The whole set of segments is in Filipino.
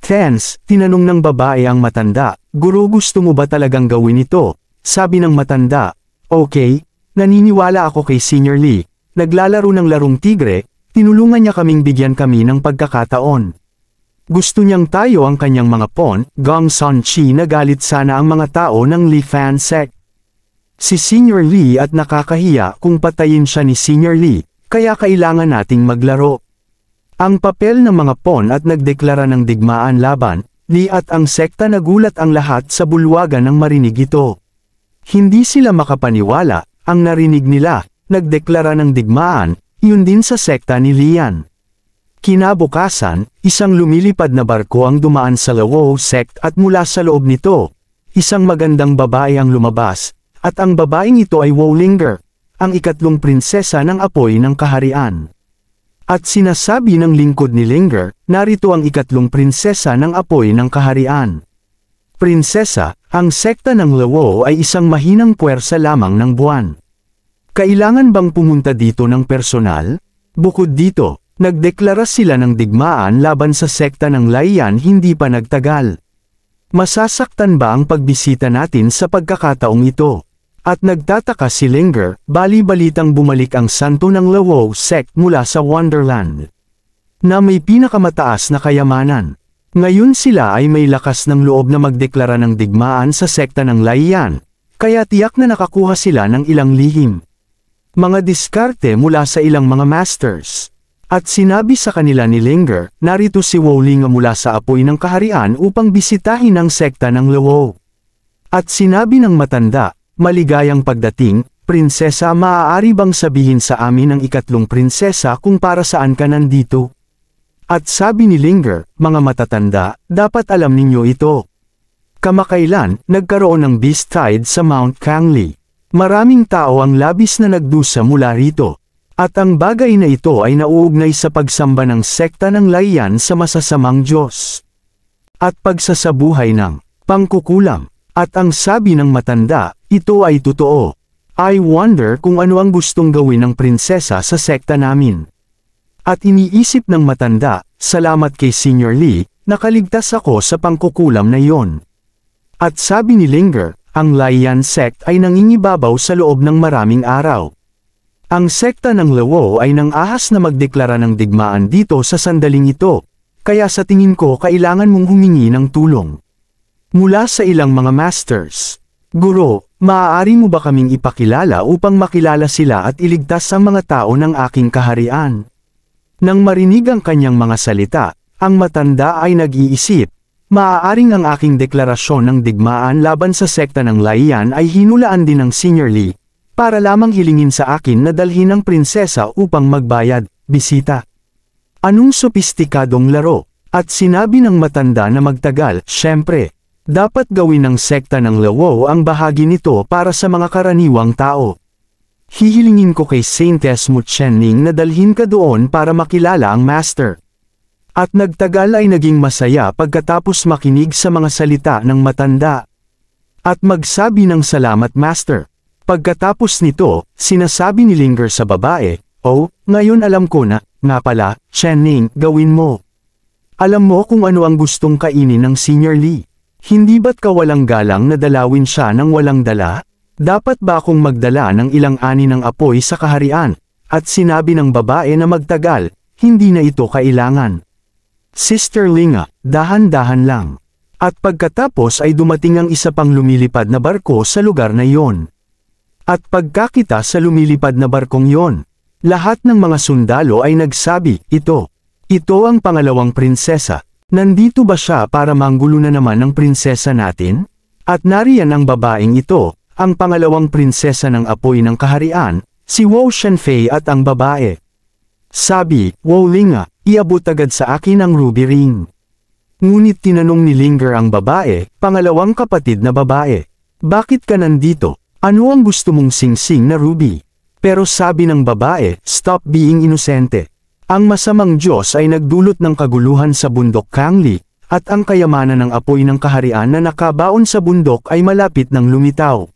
Tense, tinanong ng babae ang matanda, "Guro, gusto mo ba talagang gawin ito?" Sabi ng matanda, "Okay, naniniwala ako kay Senior Lee." Naglalaro ng larong tigre, tinulungan niya kaming bigyan kami ng pagkakataon. Gusto niyang tayo ang kanyang mga pawn. Gong Sun Chi, nagalit sana ang mga tao ng Lee fan sect. Si Senior Lee at nakakahiya kung patayin siya ni Senior Lee, kaya kailangan nating maglaro. Ang papel ng mga pawn at nagdeklara ng digmaan laban, Lee at ang sekta, nagulat ang lahat sa bulwagan nang marinig ito. Hindi sila makapaniwala, ang narinig nila, nagdeklara ng digmaan, yun din sa sekta ni Lian. Kinabukasan, isang lumilipad na barko ang dumaan sa Lawo sect at mula sa loob nito, isang magandang babae ang lumabas, at ang babaeng ito ay Wu Linger, ang ikatlong prinsesa ng apoy ng kaharian. At sinasabi ng lingkod ni Linger, narito ang ikatlong prinsesa ng apoy ng kaharian. Prinsesa, ang sekta ng Lawo ay isang mahinang puwersa lamang ng buwan. Kailangan bang pumunta dito ng personal? Bukod dito, nagdeklara sila ng digmaan laban sa sekta ng Lian hindi pa nagtagal. Masasaktan ba ang pagbisita natin sa pagkakataong ito? At nagtataka si Linger, bali-balitang bumalik ang santo ng Lawo sect mula sa Wonderland, na may pinakamataas na kayamanan. Ngayon sila ay may lakas ng loob na magdeklara ng digmaan sa sekta ng Lian, kaya tiyak na nakakuha sila ng ilang lihim. Mga diskarte mula sa ilang mga masters. At sinabi sa kanila ni Linger, narito si Wu Ling mula sa apoy ng kaharian upang bisitahin ang sekta ng Lawo. At sinabi ng matanda, "Maligayang pagdating, prinsesa, maaari bang sabihin sa amin ang ikatlong prinsesa kung para saan ka nandito?" At sabi ni Linger, "Mga matatanda, dapat alam ninyo ito. Kamakailan, nagkaroon ng beast tide sa Mount Kangli. Maraming tao ang labis na nagdusa mula rito. At ang bagay na ito ay nauugnay sa pagsamba ng sekta ng Lian sa masasamang Diyos. At pagsasabuhay ng pangkukulam. At ang sabi ng matanda, ito ay totoo. I wonder kung ano ang gustong gawin ng prinsesa sa sekta namin." At iniisip ng matanda, "Salamat kay Senior Lee, nakaligtas ako sa pangkukulam na iyon." At sabi ni Linger, ang Lian sect ay nangingibabaw sa loob ng maraming araw. Ang sekta ng Lawo ay nang-ahas na magdeklara ng digmaan dito sa sandaling ito, kaya sa tingin ko kailangan mong humingi ng tulong mula sa ilang mga masters. Guro, maaari mo ba kaming ipakilala upang makilala sila at iligtas ang mga tao ng aking kaharian? Nang marinig ang kanyang mga salita, ang matanda ay nag-iisip, maaaring ang aking deklarasyon ng digmaan laban sa sekta ng Lian ay hinulaan din ng Senior Lee, para lamang hilingin sa akin na dalhin ang prinsesa upang magbayad, bisita. Anong sopistikadong laro? At sinabi ng matanda na magtagal, "Siyempre, dapat gawin ng sekta ng Lawo ang bahagi nito para sa mga karaniwang tao. Hihilingin ko kay Saintess Mu Chenning na dalhin ka doon para makilala ang master." At nagtagal ay naging masaya pagkatapos makinig sa mga salita ng matanda. At magsabi ng salamat, "Master." Pagkatapos nito, sinasabi ni Linger sa babae, "Oh, ngayon alam ko na, nga pala, Chenning, gawin mo. Alam mo kung ano ang gustong kainin ng Senior Lee. Hindi ba't kawalang galang na dalawin siya ng walang dala? Dapat ba akong magdala ng ilang ani ng apoy sa kaharian?" At sinabi ng babae na magtagal, "Hindi na ito kailangan. Sister Linga, dahan-dahan lang." At pagkatapos ay dumating ang isa pang lumilipad na barko sa lugar na iyon. At pagkakita sa lumilipad na barkong iyon, lahat ng mga sundalo ay nagsabi, Ito ang pangalawang prinsesa. Nandito ba siya para manggulo na naman ng prinsesa natin?" At nariyan ang babaeng ito, ang pangalawang prinsesa ng apoy ng kaharian, si Wu Shenfei at ang babae. Sabi, "Wu Linga, iabot agad sa akin ang ruby ring." Ngunit tinanong ni Linger ang babae, pangalawang kapatid na babae, "Bakit ka nandito? Ano ang gusto mong singsing na ruby?" Pero sabi ng babae, "Stop being inosente. Ang masamang Diyos ay nagdulot ng kaguluhan sa bundok Kangli, at ang kayamanan ng apoy ng kaharian na nakabaon sa bundok ay malapit ng lumitaw.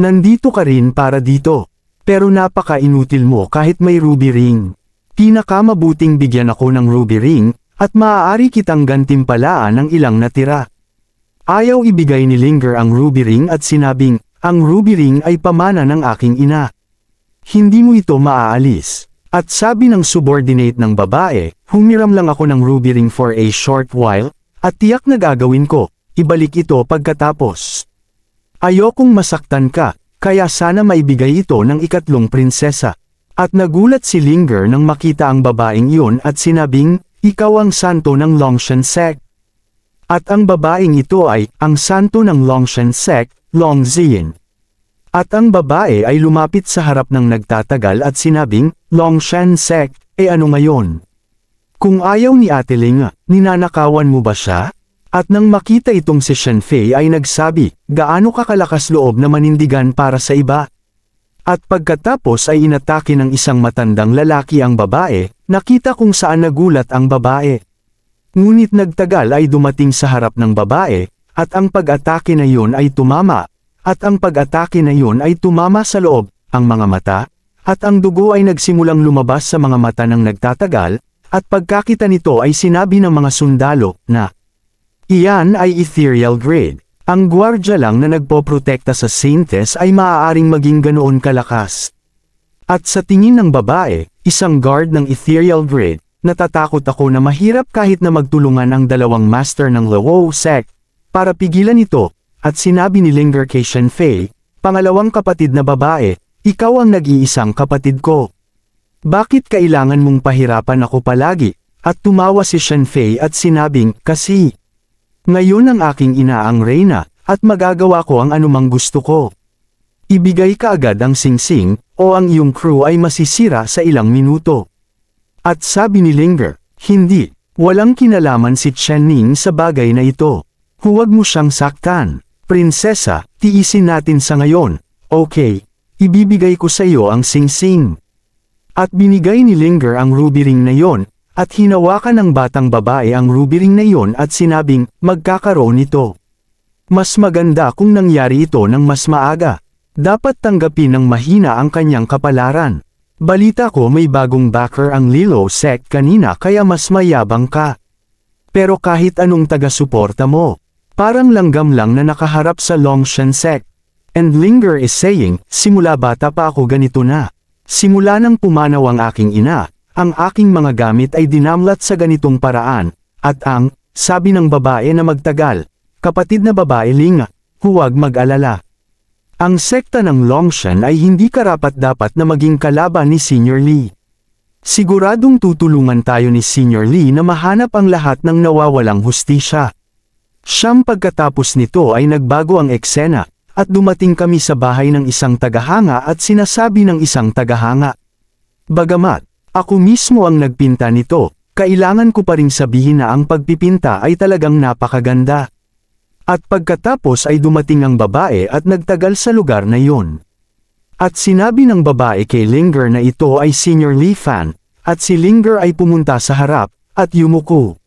Nandito ka rin para dito. Pero napaka-inutil mo kahit may ruby ring. Pinakamabuting bigyan ako ng ruby ring, at maaari kitang gantimpalaan ng ilang natira. Ayaw ibigay ni Linger ang ruby ring at sinabing, ang ruby ring ay pamana ng aking ina. Hindi mo ito maaalis. At sabi ng subordinate ng babae, humiram lang ako ng ruby ring for a short while, at tiyak na gagawin ko, ibalik ito pagkatapos. Ayokong masaktan ka, kaya sana maibigay ito ng ikatlong prinsesa. At nagulat si Linger nang makita ang babaeng iyon at sinabing, ikaw ang santo ng Longshan sect. At ang babaeng ito ay, ang santo ng Longshan sect, Long Ziyin. At ang babae ay lumapit sa harap ng nagtatagal at sinabing, Longshan sect, ano ngayon? Kung ayaw ni Ate Ling, ninanakawan mo ba siya? At nang makita itong si Shenfei ay nagsabi, gaano ka kalakas loob na manindigan para sa iba? At pagkatapos ay inatake ng isang matandang lalaki ang babae, nakita kung saan nagulat ang babae. Ngunit nagtagal ay dumating sa harap ng babae, at ang pag-atake na yun ay tumama, sa loob, ang mga mata, at ang dugo ay nagsimulang lumabas sa mga mata ng nagtatagal, at pagkakita nito ay sinabi ng mga sundalo, na iyan ay ethereal grade. Ang gwardya lang na nagpoprotekta sa Saintes ay maaaring maging ganoon kalakas. At sa tingin ng babae, isang guard ng ethereal grade, natatakot ako na mahirap kahit na magtulungan ang dalawang master ng Luo sect, para pigilan ito, at sinabi ni Linger kay Shenfei, pangalawang kapatid na babae, ikaw ang nag-iisang kapatid ko. Bakit kailangan mong pahirapan ako palagi? At tumawa si Shenfei at sinabing, kasi ngayon ang aking ina ang reyna, at magagawa ko ang anumang gusto ko. Ibigay ka agad ang singsing, o ang iyong crew ay masisira sa ilang minuto. At sabi ni Linger, hindi, walang kinalaman si Chen-Ning sa bagay na ito. Huwag mo siyang saktan. Prinsesa, tiisin natin sa ngayon. Okay, ibibigay ko sa iyo ang singsing. At binigay ni Linger ang ruby ring na yon, at hinawakan ng batang babae ang ruby ring na iyon at sinabing, magkakaroon ito. Mas maganda kung nangyari ito ng mas maaga. Dapat tanggapin ng mahina ang kanyang kapalaran. Balita ko may bagong backer ang Lilo sect kanina kaya mas mayabang ka. Pero kahit anong taga-suporta mo, parang langgam lang na nakaharap sa Longshan sect. And Linger is saying, simula bata pa ako ganito na. Simula nang pumanaw ang aking ina, ang aking mga gamit ay dinamlat sa ganitong paraan, at sabi ng babae na magtagal, kapatid na babae Ling, huwag mag-alala. Ang sekta ng Longshan ay hindi karapat-dapat na maging kalaban ni Senior Lee. Siguradong tutulungan tayo ni Senior Lee na mahanap ang lahat ng nawawalang hustisya. Siyang pagkatapos nito ay nagbago ang eksena, at dumating kami sa bahay ng isang tagahanga at sinasabi ng isang tagahanga. Bagamat ako mismo ang nagpinta nito, kailangan ko pa ring sabihin na ang pagpipinta ay talagang napakaganda. At pagkatapos ay dumating ang babae at nagtagal sa lugar na yun. At sinabi ng babae kay Linger na ito ay Senior Lee fan, at si Linger ay pumunta sa harap, at yumuko.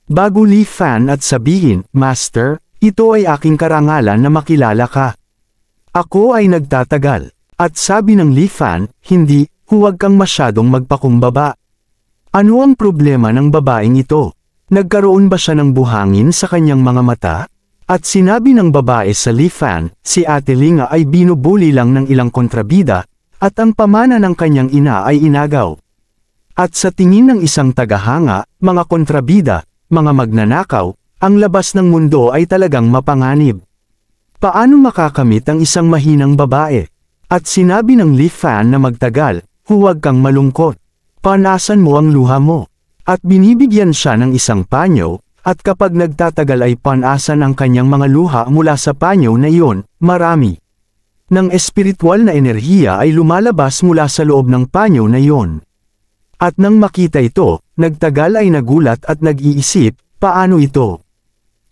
Bago Lee fan at sabihin, Master, ito ay aking karangalan na makilala ka. Ako ay nagtatagal, at sabi ng Lee fan, hindi, huwag kang masyadong magpakumbaba. Ano ang problema ng babaeng ito? Nagkaroon ba siya ng buhangin sa kanyang mga mata? At sinabi ng babae sa Lee fan, si Ate Linga ay binubuli lang ng ilang kontrabida, at ang pamana ng kanyang ina ay inagaw. At sa tingin ng isang tagahanga, mga kontrabida, mga magnanakaw, ang labas ng mundo ay talagang mapanganib. Paano makakamit ang isang mahinang babae? At sinabi ng Lee fan na magtagal, huwag kang malungkot. Panasan mo ang luha mo. At binibigyan siya ng isang panyo, at kapag nagtatagal ay panasan ang kanyang mga luha mula sa panyo na iyon, marami. Ng espiritual na enerhiya ay lumalabas mula sa loob ng panyo na iyon. At nang makita ito, nagtagal ay nagulat at nag-iisip, paano ito?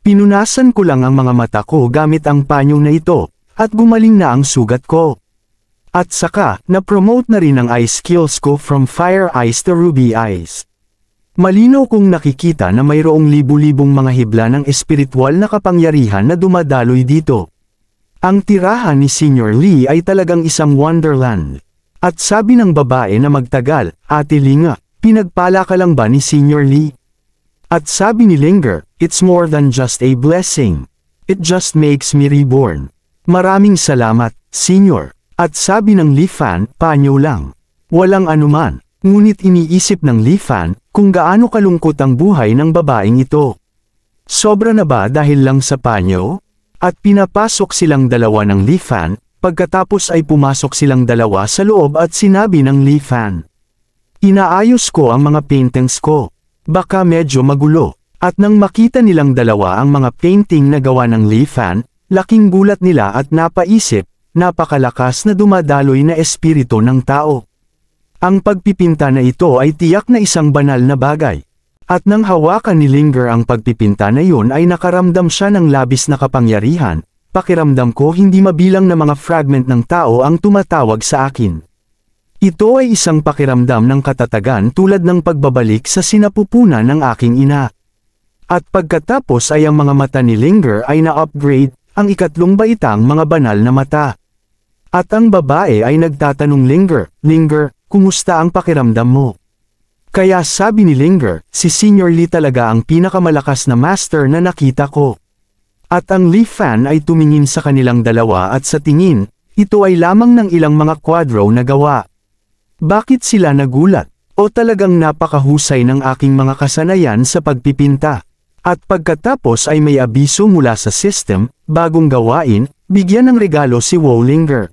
Pinunasan ko lang ang mga mata ko gamit ang panyo na ito, at gumaling na ang sugat ko. At saka, na-promote na rin ang eye skills ko from fire eyes to ruby eyes. Malinaw kong nakikita na mayroong libu-libong mga hibla ng espiritual na kapangyarihan na dumadaloy dito. Ang tirahan ni Senior Lee ay talagang isang wonderland. At sabi ng babae na magtagal, Ate Linga, pinagpala ka lang ba ni Senior Lee? At sabi ni Linger, "It's more than just a blessing. It just makes me reborn." "Maraming salamat, Senyor." At sabi ng Li Fan, "Panyo lang." Walang anuman. Ngunit iniisip ng Li Fan, kung gaano kalungkot ang buhay ng babaeng ito. Sobra na ba dahil lang sa panyo? At pinapasok silang dalawa ng Li Fan, pagkatapos ay pumasok silang dalawa sa loob at sinabi ng Li Fan, "Inaayos ko ang mga paintings ko. Baka medyo magulo." At nang makita nilang dalawa ang mga painting na gawa ng Li Fan, laking gulat nila at napaisip, napakalakas na dumadaloy na espiritu ng tao. Ang pagpipinta na ito ay tiyak na isang banal na bagay. At nang hawakan ni Linger ang pagpipinta na yun ay nakaramdam siya ng labis na kapangyarihan. "Pakiramdam ko hindi mabilang na mga fragment ng tao ang tumatawag sa akin. Ito ay isang pakiramdam ng katatagan tulad ng pagbabalik sa sinapupunan ng aking ina." At pagkatapos ay ang mga mata ni Linger ay na-upgrade, ang ikatlong baitang mga banal na mata. At ang babae ay nagtatanong Linger, "Kumusta ang pakiramdam mo?" Kaya sabi ni Linger, "Si Senyor Li talaga ang pinakamalakas na master na nakita ko." At ang Li Fan ay tumingin sa kanilang dalawa at sa tingin, ito ay lamang ng ilang mga kwadro na gawa. Bakit sila nagulat? O talagang napakahusay ng aking mga kasanayan sa pagpipinta? At pagkatapos ay may abiso mula sa system, bagong gawain, bigyan ng regalo si Wo Linger.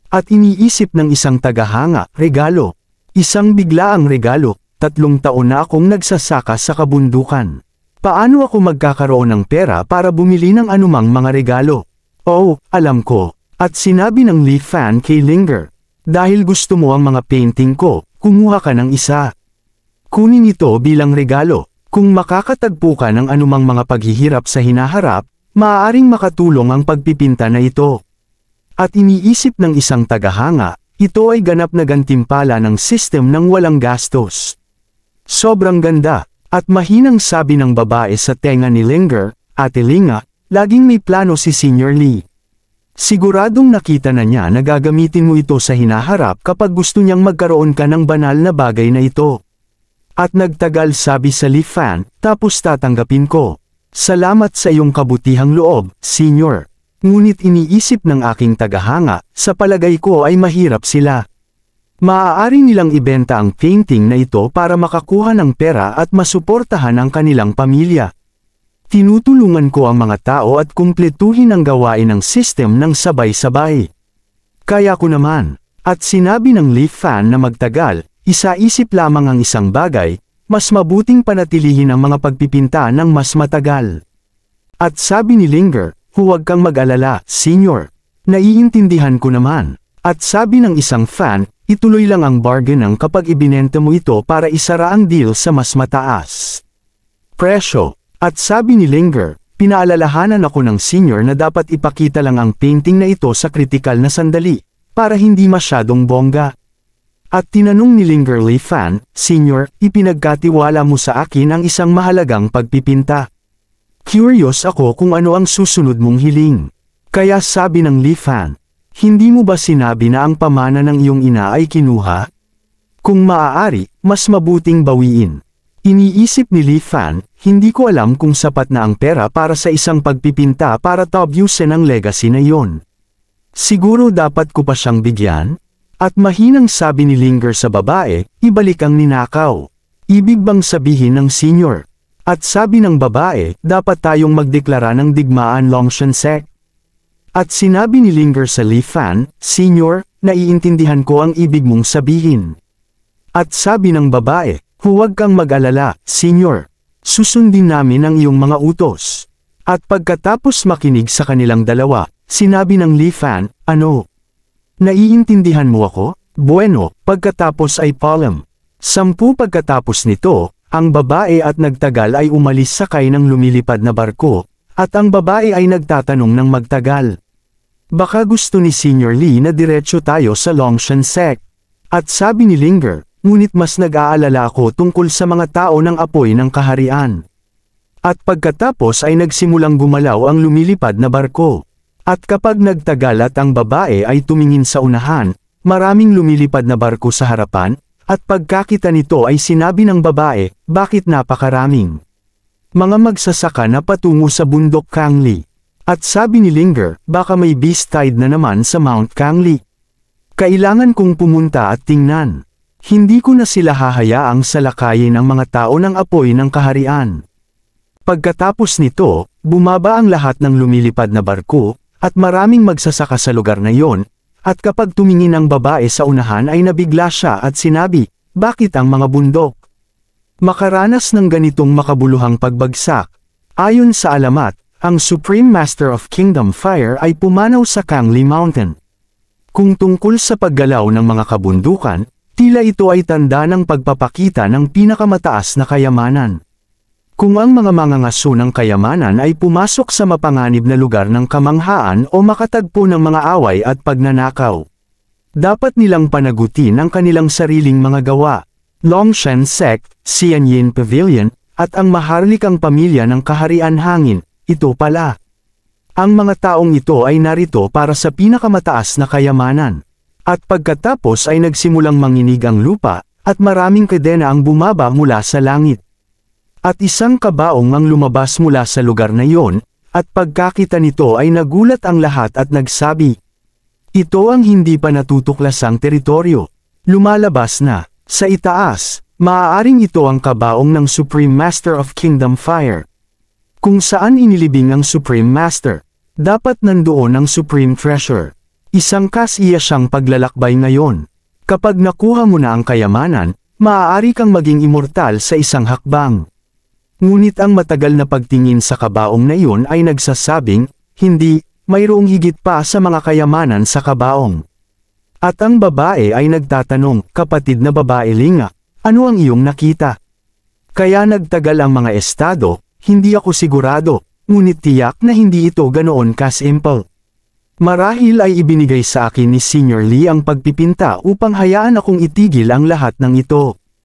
At iniisip ng isang tagahanga, regalo. Isang biglaang regalo, 3 taon na akong nagsasaka sa kabundukan. Paano ako magkakaroon ng pera para bumili ng anumang mga regalo? Oh, alam ko. At sinabi ng Li Fan kay Linger, "Dahil gusto mo ang mga painting ko, kumuha ka ng isa. Kunin ito bilang regalo. Kung makakatagpo ka ng anumang mga paghihirap sa hinaharap, maaaring makatulong ang pagpipinta na ito." At iniisip ng isang tagahanga, ito ay ganap na gantimpala ng system ng walang gastos. Sobrang ganda, at mahinang sabi ng babae sa tenga ni Linger, "Ate Linga, laging may plano si Senyor Li. Siguradong nakita na niya na gagamitin mo ito sa hinaharap kapag gusto niyang magkaroon ka ng banal na bagay na ito." At nagtagal sabi sa Li Fan, "Tapos tatanggapin ko. Salamat sa iyong kabutihang loob, Senyor." Ngunit iniisip ng aking tagahanga, sa palagay ko ay mahirap sila. Maaari nilang ibenta ang painting na ito para makakuha ng pera at masuportahan ang kanilang pamilya. Tinutulungan ko ang mga tao at kumpletuhin ang gawain ng system ng sabay-sabay. Kaya ko naman. At sinabi ng Li Fan na magtagal, isaisip lamang ang isang bagay, mas mabuting panatilihin ang mga pagpipinta ng mas matagal. At sabi ni Linger, "Huwag kang mag-alala, Senyor. Naiintindihan ko naman." At sabi ng isang fan, "Ituloy lang ang bargain kapag ibinenta mo ito para isara ang deal sa mas mataas presyo." At sabi ni Linger, "Pinaalalahanan ako ng Senyor na dapat ipakita lang ang painting na ito sa kritikal na sandali, para hindi masyadong bongga." At tinanong ni Linger Li Fan, "Senyor, ipinagkatiwala mo sa akin ang isang mahalagang pagpipinta. Curious ako kung ano ang susunod mong hiling." Kaya sabi ng Li Fan, "Hindi mo ba sinabi na ang pamana ng iyong ina ay kinuha? Kung maaari, mas mabuting bawiin." Iniisip ni Li Fan, "Hindi ko alam kung sapat na ang pera para sa isang pagpipinta para tabyusin ang legacy na iyon. Siguro dapat ko pa siyang bigyan?" At mahinang sabi ni Linger sa babae, "Ibalik ang ninakaw. Ibig bang sabihin ng Senyor?" At sabi ng babae, "Dapat tayong magdeklara ng digmaan Longshan Sek." At sinabi ni Linger sa Li Fan, "Senyor, naiintindihan ko ang ibig mong sabihin." At sabi ng babae, "Huwag kang mag-alala, Senyor. Susundin namin ang iyong mga utos." At pagkatapos makinig sa kanilang dalawa, sinabi ng Li Fan, "Ano? Naiintindihan mo ako?" "Bueno." Pagkatapos ay palm. 10 pagkatapos nito, ang babae at nagtagal ay umalis sakay ng lumilipad na barko, at ang babae ay nagtatanong ng magtagal, "Baka gusto ni Senyor Li na diretso tayo sa Longshan Sek." At sabi ni Linger, "Ngunit mas nag-aalala ako tungkol sa mga tao ng apoy ng kaharian." At pagkatapos ay nagsimulang gumalaw ang lumilipad na barko. At kapag nagtagal at ang babae ay tumingin sa unahan, maraming lumilipad na barko sa harapan, at pagkakita nito ay sinabi ng babae, "Bakit napakaraming? Mga magsasaka na patungo sa bundok Kangli. At sabi ni Linger, baka may beast tide na naman sa Mount Kangli. Kailangan kong pumunta at tingnan. Hindi ko na sila hahayaang salakayin ang mga tao ng apoy ng kaharian. Pagkatapos nito, bumaba ang lahat ng lumilipad na barko, at maraming magsasaka sa lugar na iyon, at kapag tumingin ang babae sa unahan ay nabigla siya at sinabi, bakit ang mga bundok makaranas ng ganitong makabuluhang pagbagsak? Ayon sa alamat, ang Supreme Master of Kingdom Fire ay pumanaw sa Kangli Mountain. Kung tungkol sa paggalaw ng mga kabundukan, tila ito ay tanda ng pagpapakita ng pinakamataas na kayamanan. Kung ang mga mangangaso ng kayamanan ay pumasok sa mapanganib na lugar ng kamanghaan o makatagpo ng mga away at pagnanakaw, dapat nilang panagutin ang kanilang sariling mga gawa. Longshan Sect, Xianyin Pavilion, at ang maharlikang pamilya ng kaharian hangin, ito pala. Ang mga taong ito ay narito para sa pinakamataas na kayamanan. At pagkatapos ay nagsimulang manginig ang lupa, at maraming kadena ang bumaba mula sa langit. At isang kabaong ang lumabas mula sa lugar na iyon, at pagkakita nito ay nagulat ang lahat at nagsabi, ito ang hindi pa natutuklasang teritoryo. Lumalabas na, sa itaas, maaaring ito ang kabaong ng Supreme Master of Kingdom Fire. Kung saan inilibing ang Supreme Master, dapat nandoon ang Supreme Treasure. Isang kasiya siyang paglalakbay ngayon. Kapag nakuha mo na ang kayamanan, maaari kang maging immortal sa isang hakbang. Ngunit ang matagal na pagtingin sa kabaong na iyon ay nagsasabing, hindi, mayroong higit pa sa mga kayamanan sa kabaong. At ang babae ay nagtatanong, kapatid na babae Linga, ano ang iyong nakita? Kaya nagtagal ang mga estado, hindi ako sigurado, ngunit tiyak na hindi ito ganoon ka-simple. Marahil ay ibinigay sa akin ni Senior Lee ang pagpipinta upang hayaan akong itigil ang lahat ng ito.